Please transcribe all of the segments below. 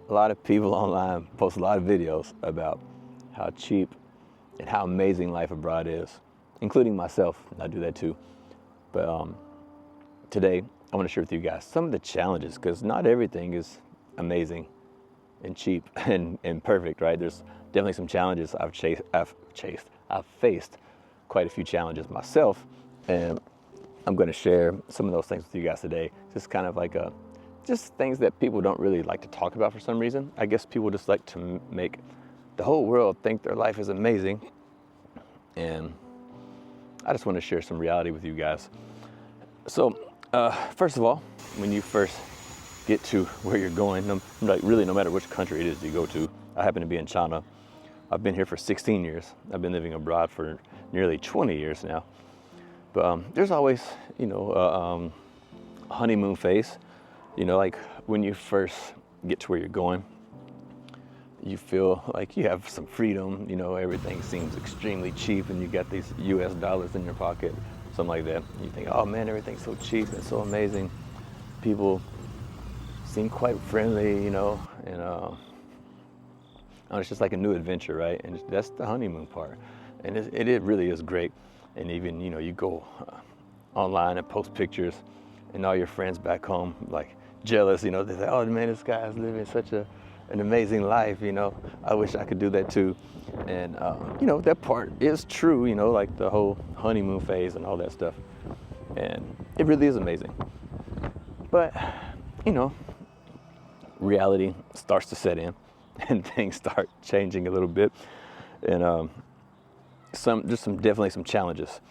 a lot of people online post a lot of videos about how cheap and how amazing life abroad is, including myself. I do that too. But today, I want to share with you guys some of the challenges, because not everything is amazing and cheap and perfect, right? There's definitely some challenges I've faced quite a few challenges myself, and I'm going to share some of those things with you guys today. Just kind of like just things that people don't really like to talk about for some reason. I guess people just like to make the whole world think their life is amazing, and I just want to share some reality with you guys. So, first of all, when you first get to where you're going, really no matter which country it is you go to, I happen to be in China. I've been here for 16 years. I've been living abroad for nearly 20 years now. But there's always, a honeymoon phase. Like when you first get to where you're going, you feel like you have some freedom. Everything seems extremely cheap, and you got these US dollars in your pocket, something like that. You think, oh man, everything's so cheap and so amazing. People seem quite friendly, and it's just like a new adventure, right? And that's the honeymoon part, and it really is great. And even you go online and post pictures, and all your friends back home like jealous, they say, oh man, this guy is living such an amazing life, I wish I could do that too. And that part is true, like the whole honeymoon phase and all that stuff, and it really is amazing. But reality starts to set in, and things start changing a little bit, and definitely some challenges.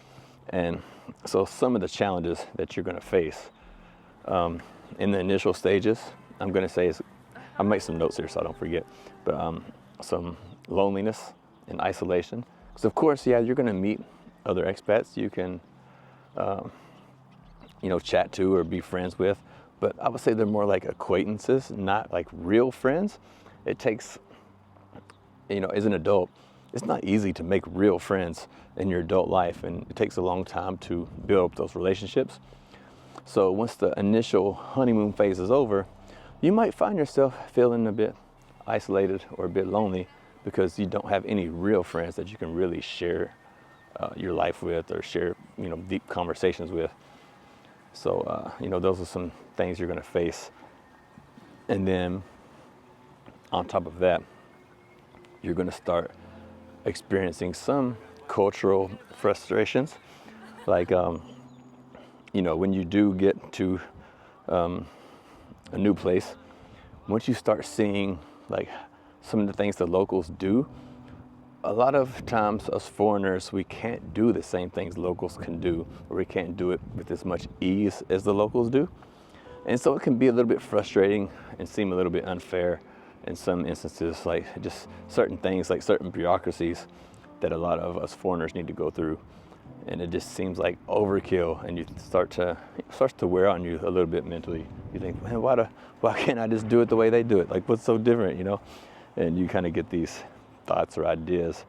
And so some of the challenges that you're going to face in the initial stages, I'm going to say I'll make some notes here so I don't forget, but some loneliness and isolation. Because of course, yeah, you're going to meet other expats you can chat to or be friends with, but I would say they're more like acquaintances, not like real friends. It takes, as an adult, it's not easy to make real friends in your adult life, and it takes a long time to build up those relationships. So once the initial honeymoon phase is over, you might find yourself feeling a bit isolated or a bit lonely, because you don't have any real friends that you can really share your life with or share deep conversations with. So those are some things you're going to face. And then on top of that, you're going to start experiencing some cultural frustrations, like when you do get to a new place, once you start seeing like some of the things the locals do, a lot of times us foreigners, we can't do the same things locals can do, or we can't do it with as much ease as the locals do. And so it can be a little bit frustrating and seem a little bit unfair in some instances, like just certain things, like certain bureaucracies that a lot of us foreigners need to go through. And it just seems like overkill, and it starts to wear on you a little bit mentally. You think, man, why can't I just do it the way they do it? Like, what's so different, And you kind of get these thoughts or ideas,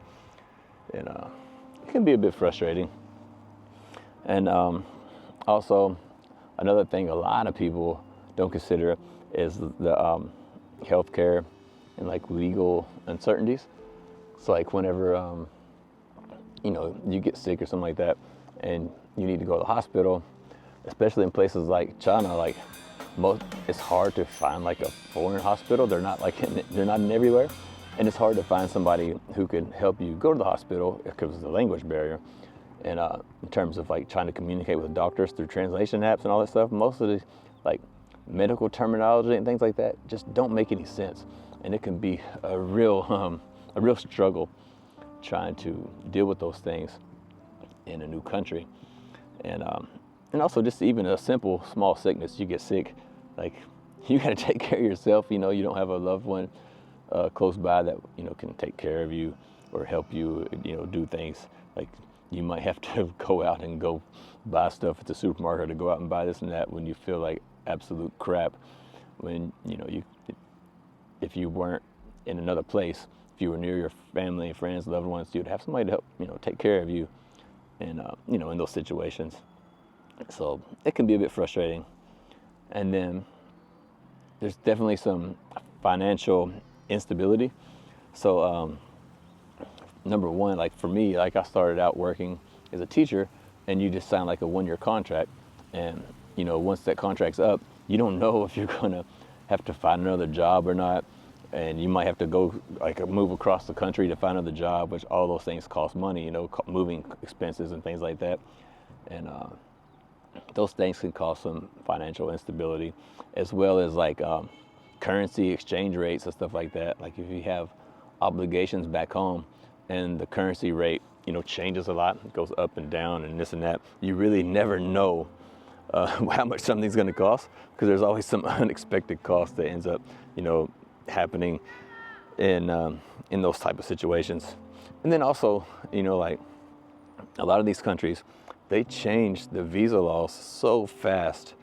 and it can be a bit frustrating. And also, another thing a lot of people don't consider is the healthcare and like legal uncertainties. So like whenever you get sick or something like that, and you need to go to the hospital, especially in places like China, like it's hard to find like a foreign hospital. They're not in everywhere, and it's hard to find somebody who can help you go to the hospital because of the language barrier. And in terms of like trying to communicate with doctors through translation apps and all that stuff, most of the like medical terminology and things like that just don't make any sense, and it can be a real struggle trying to deal with those things in a new country. And also just even a simple small sickness, you get sick, like you got to take care of yourself. You don't have a loved one close by that can take care of you or help you do things. Like you might have to go out and go buy stuff at the supermarket, or go out and buy this and that when you feel like absolute crap. When if you weren't in another place, if you were near your family, friends, loved ones, you'd have somebody to help take care of you, and in those situations. So it can be a bit frustrating. And then there's definitely some financial instability. So number one, like for me, like I started out working as a teacher, and you just sign like a 1-year contract, and you know, once that contract's up, you don't know if you're gonna have to find another job or not, and you might have to go like move across the country to find another job, which all those things cost money, you know, moving expenses and things like that, and those things can cause some financial instability, as well as like currency exchange rates and stuff like that. Like if you have obligations back home and the currency rate, you know, changes a lot, it goes up and down and this and that, you really never know how much something's going to cost, because there's always some unexpected cost that ends up, you know, happening in those type of situations. And then also, you know, like a lot of these countries, they change the visa laws so fast,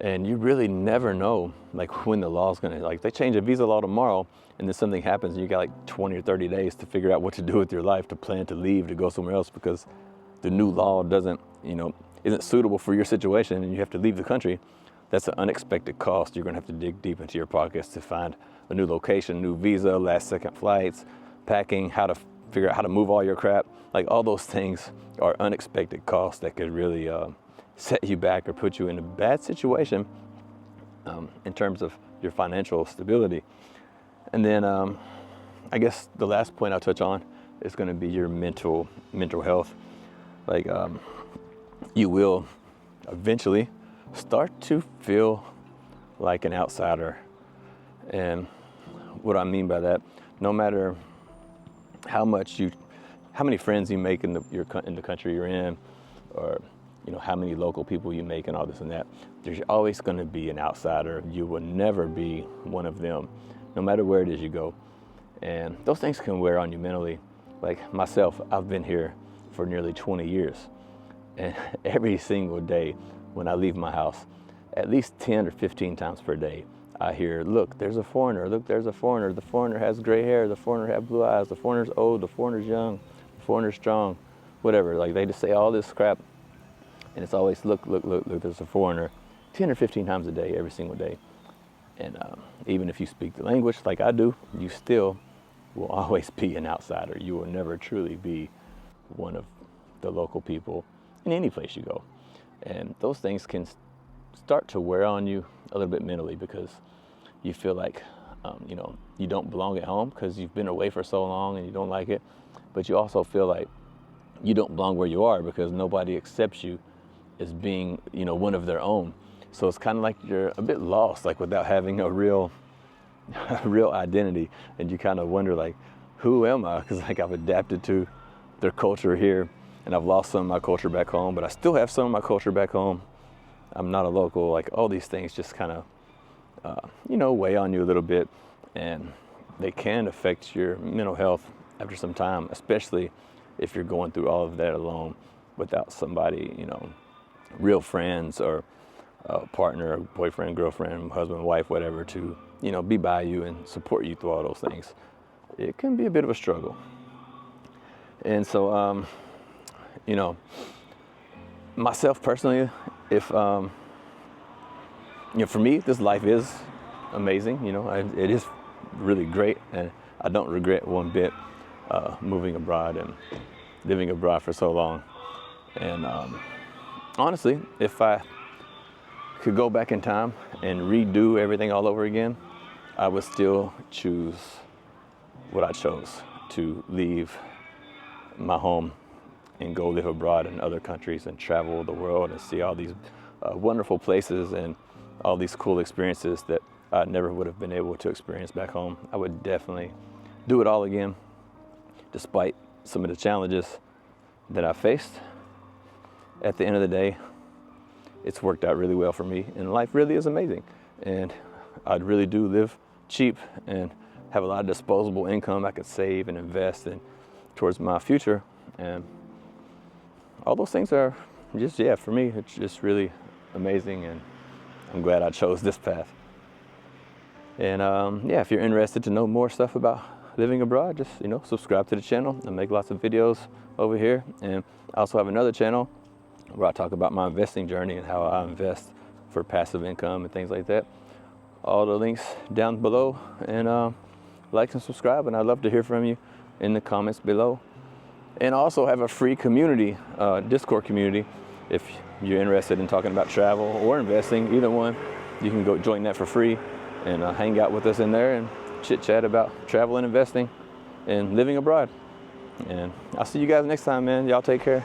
and you really never know like when the law's gonna, like they change a visa law tomorrow and then something happens and you got like 20 or 30 days to figure out what to do with your life, to plan to leave, to go somewhere else, because the new law doesn't, you know, isn't suitable for your situation and you have to leave the country. That's an unexpected cost. You're gonna have to dig deep into your pockets to find a new location, new visa, last second flights, packing, how to figure out how to move all your crap. Like all those things are unexpected costs that could really set you back or put you in a bad situation in terms of your financial stability. And then I guess the last point I'll touch on is going to be your mental health. Like you will eventually start to feel like an outsider. And what I mean by that, no matter how many friends you make in the country you're in, or you know how many local people you make and all this and that, there's always going to be an outsider. You will never be one of them, no matter where it is you go. And those things can wear on you mentally. Like myself, I've been here for nearly 20 years, and every single day when I leave my house, at least 10 or 15 times per day, I hear, look, there's a foreigner, look, there's a foreigner, the foreigner has gray hair, the foreigner has blue eyes, the foreigner's old, the foreigner's young, the foreigner's strong, whatever. Like they just say all this crap, and it's always, look, there's a foreigner, 10 or 15 times a day, every single day. And even if you speak the language like I do, you still will always be an outsider. You will never truly be one of the local people in any place you go. And those things can start to wear on you a little bit mentally, because you feel like you know, you don't belong at home because you've been away for so long and you don't like it, but you also feel like you don't belong where you are because nobody accepts you as being, you know, one of their own. So it's kind of like you're a bit lost, like without having a real identity, and you kind of wonder like, who am I? Because like I've adapted to their culture here and I've lost some of my culture back home, but I still have some of my culture back home. I'm not a local. Like all these things just kind of you know, weigh on you a little bit, and they can affect your mental health after some time, especially if you're going through all of that alone without somebody, you know, real friends or a partner, boyfriend, girlfriend, husband, wife, whatever, to, you know, be by you and support you through all those things. It can be a bit of a struggle. And so, you know, myself personally, if you know, for me, this life is amazing. You know, it is really great, and I don't regret one bit moving abroad and living abroad for so long. And honestly, if I could go back in time and redo everything all over again, I would still choose what I chose, to leave my home and go live abroad in other countries and travel the world and see all these wonderful places and all these cool experiences that I never would have been able to experience back home. I would definitely do it all again, despite some of the challenges that I faced. At the end of the day, it's worked out really well for me, and life really is amazing. And I really do live cheap and have a lot of disposable income I could save and invest in towards my future. And all those things are just, yeah, for me, it's just really amazing, and I'm glad I chose this path. And yeah, if you're interested to know more stuff about living abroad, just, you know, subscribe to the channel. I make lots of videos over here, and I also have another channel where I talk about my investing journey and how I invest for passive income and things like that. all the links down below, and like and subscribe, and I'd love to hear from you in the comments below. And also have a free community, Discord community. If you're interested in talking about travel or investing, either one, you can go join that for free and hang out with us in there and chit chat about travel and investing and living abroad. And I'll see you guys next time, man. Y'all take care.